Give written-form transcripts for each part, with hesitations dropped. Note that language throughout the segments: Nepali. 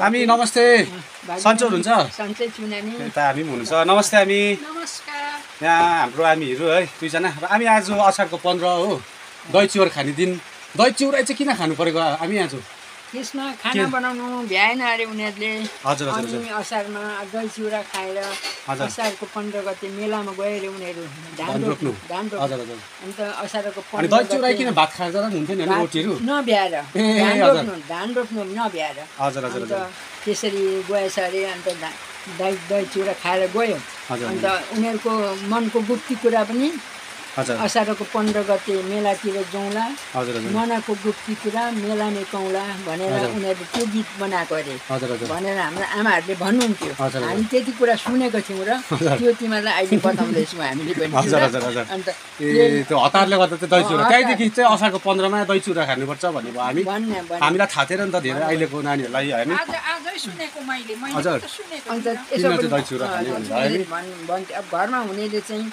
हामी नमस्ते सन्चो हुनुहुन्छ सन्चै छु नानी यता हामी हुनुहुन्छ नमस्ते हामी नमस्कार यहाँ हाम्रो हामीहरू है दुईजना र हामी आज असारको 15 हो दही चिउरा खाने दिन दही चिउरा चाहिँ किन खानु परेको हामी आज त्यसमा खाना बनाउनु भ्याएन अरे उनीहरूले हजुर हजुर अनि असारमा दही चिउरा खाएर असारको 15 गते मेलामा गए अरे उनीहरू धान रोप्नु हजुर हजुर अन्त असारको 15 अनि दही चिउरा किन भात खाएर जाँदा हुन्थ्यो नि रोटीहरू नभ्याएर धान रोप्नु नभ्याएर हजुर हजुर अन्त त्यसरी गएछ अरे अन्त दही चिउरा खाएर गयो अन्त उनीहरूको मनको गुप्ती कुरा पनि असारको 15 गते मेलातिर जाउँला मनको गुप्ती कुरा मेलामै कौला भनेर उनीहरूले त्यो गीत बनाएको अरे भनेर हाम्रो आमाहरूले भन्नुहुन्थ्यो हामी त्यति कुरा सुनेको थियौँ र त्यो तिमीहरूलाई अहिले बताउँदैछौँ हामीले पनि अन्त त्यो हतारले गर्दा चाहिँ दही चिउरा त्यहीदेखि चाहिँ असारको 15 मा दही चिउरा खानुपर्छ भन्ने भयो हामीलाई थाहा थिएन नि त धेरै अहिलेको नानीहरूलाई होइन अन्त घरमा हुनेले चाहिँ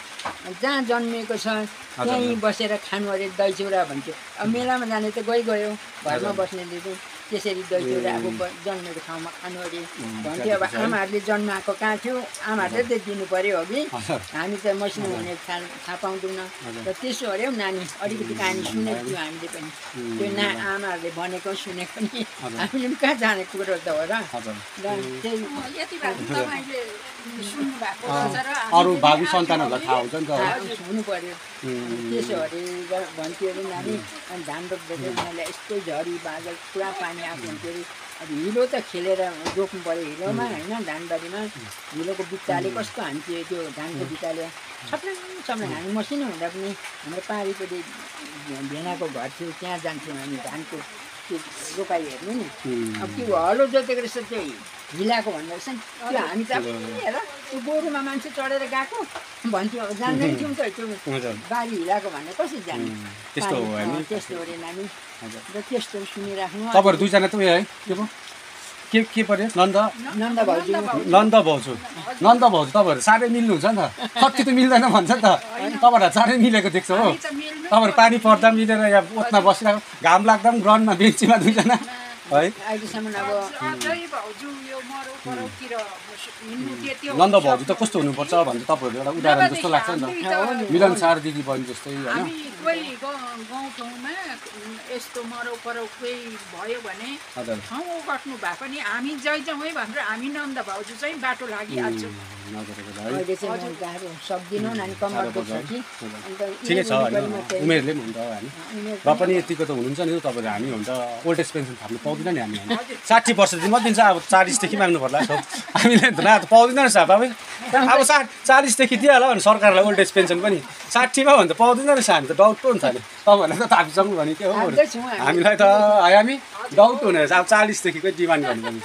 जहाँ जन्मिएको छ त्यहीँ बसेर खानु अरे दही चिउरा भन्थ्यो अब मेलामा जाने त गयो घरमा बस्नेले चाहिँ त्यसरी दही चिउरा अब जन्मेको ठाउँमा खानु अरे भन्थ्यो अब आमाहरूले जन्माएको कहाँ थियो आमाहरूले त दिनु पऱ्यो अघि हामी त मसिनो हुने थाहा पाउँदैनौँ र त्यसो अरे हौ नानी अलिकति कहानी सुनेको थियो हामीले पनि त्यो आमाहरूले भनेको सुनेको नि हामीले पनि कहाँ जानेको कुरो त हो र अरू भावी सन्तानहरूलाई थाहा हुन्छ नि त हुनु पर्यो त्यसो अरे भन्थ्यो अरे नानी अनि धान रोप्दाखेरि उनीहरूले यस्तै झरी बादल पुरा पानी आएको हुन्थ्यो अरे अब हिलो त खेलेर रोप्नु पऱ्यो हिलोमा होइन धानबारीमा हिलोको बित्ताले कस्तो हान्थ्यो त्यो धानको बित्ताले सबै हामी मसिनो हुँदा पनि हाम्रो पारिपट्टि भेनाको घर थियो त्यहाँ जान्थ्यौँ हामी धानको त्यो रोपाइ हेर्नु नि अब त्यो हलो जोतेको रहेछ त्यो हिलाएको भन्दो रहेछ नि त्यो हामी त हेर त्यो गोरुमा मान्छे चढेर गएको भन्थ्यो जान्दैन थियौँ त त्यो बारी हिलाएको भनेर कसरी जान्नु त्यस्तो हो अरे नानी र त्यस्तो सुनिराख्नु तपाईँहरू दुईजना त उयो है के पर्यो नन्द भाउजू तपाईँहरू साह्रै मिल्नुहुन्छ नि त कति त मिल्दैन भन्छ नि त तपाईँहरू साह्रै मिलेको देख्छ हो तपाईँहरू पानी पर्दा मिलेर यहाँ ओतमा बसिरहेको घाम लाग्दा पनि ग्राउन्डमा बेन्चीमा दुईजना है अहिलेसम्म अब नन्द भाउजू त कस्तो हुनुपर्छ भन्दा तपाईँहरू एउटा उदाहरण जस्तो लाग्छ नि त मिलनसार दिदी बहिनी जस्तै होइन गाउँठाउँमा यस्तो मरौ परौ कोही भयो भने ठाउँ ओगट्नु भए पनि हामी जाउँ है भनेर हामी नन्द भाउजू चाहिँ बाटो लागिहाल्छौँ अहिले चाहिँ गाह्रो सक्दिनँ नानी कम्मर दुख्छ कि ठिकै छ होइन उमेरले पनि हुन्छ होइन र पनि यतिको त हुनुहुन्छ नि तपाईँहरू हामी हुन्छ ओल्ड एज पेन्सन थाप्नु पाउँदैन नि हामी होइन 60 वर्षदेखि मात्रै दिन्छ अब 40देखि माग्नु पर्ला हामीले त पाउँदैन रहेछ बाबु अब 40देखि दिइहाल्यो भने सरकारलाई ओल्ड एज पेन्सन पनि 60मा भने त पाउँदैन रहेछ हामी त डाउट पो हुन्छ नि तपाईँहरूलाई त थापिसक्नु भने के हो हामीलाई त हामी डाउट हुने रहेछ अब 40देखिकै डिमान्ड गर्नुपर्ने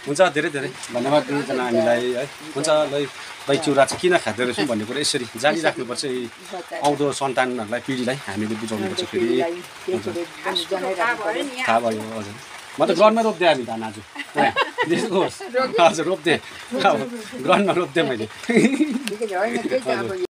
हुन्छ धेरै धेरै धन्यवाद दुईजना हामीलाई है हुन्छ दही चिउरा चाहिँ किन खाँदो रहेछौँ भन्ने कुरा यसरी जानिराख्नुपर्छ आउँदो सन्तानहरूलाई पिँढीलाई हामीले बुझाउनुपर्छ फेरि थाहा भयो हजुर म त ग्राउन्डमा रोप्दै हामी धान आज हजुर रोप्दै ग्राउन्डमा रोप्दै मैले